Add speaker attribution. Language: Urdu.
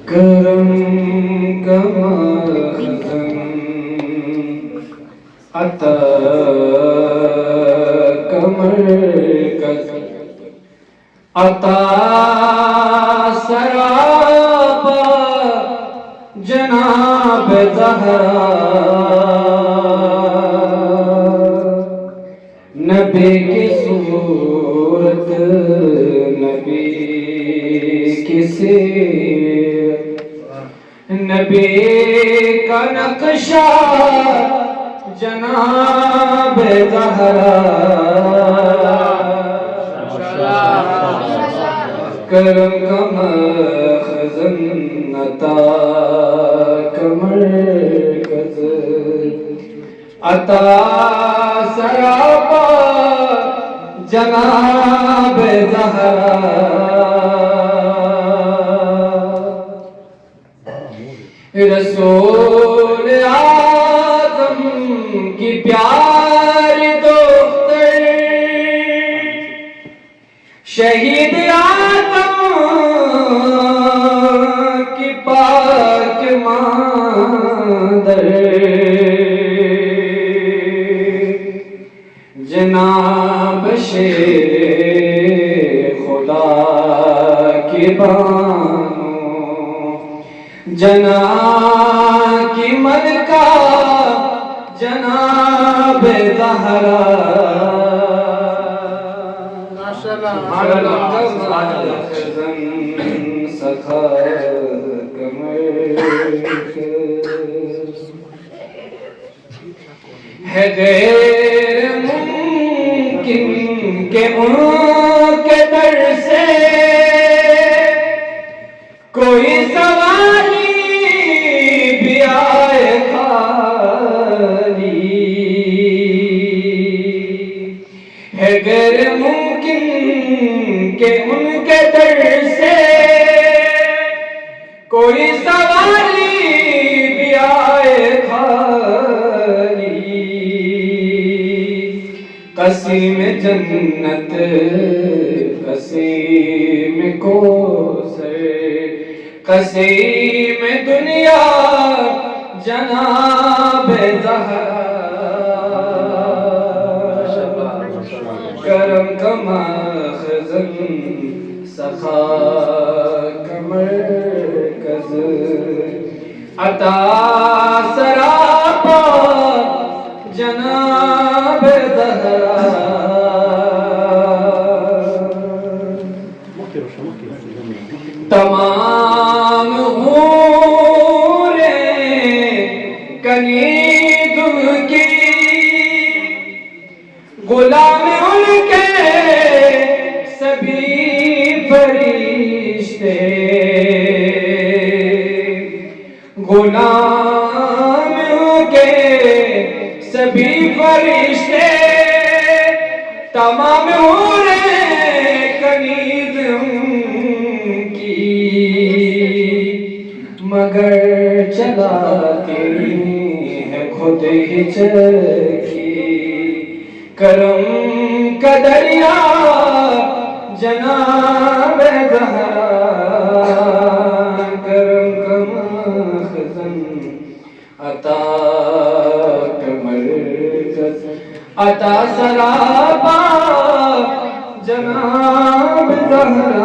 Speaker 1: کرم کمخزن عطا کمرکز عطا سراپا جناب زہرا نبی کی صورت نبی کی سیرت نبی کا نقشہ جناب زہرا کرم کا مخزن عطا کا مرکز عطا سراپا جناب زہرا رسول اعظم کی پیاری دختر شہید اعظم کی پاک مادر جناب شیر خدا کی بانو جناب کی ملکہ جناب زہرا سخا ہے غیر ممکن کہ ان کے در سے کوئی سوالی بھی آئے خالی ہے غیر ممکن کہ ان کے در سے کوئی سوالی بھی آئے خالی قسیم جنت قسیم کوثر قسیم دنیا جناب زہرا کرم کا مخزن سخا کا مرکز عطا سراپا جناب زہرا تمام حوریں کنید کی غلام ان کے سبھی فرشتے غلام ان کے سبھی فرشتے تمام حوریں کنید مگر چلاتی ہے خود ہی چرخی کرم کا دریا جناب زہرا کرم کا مخزن عطا کا مرکز عطا سراپا جناب زہرا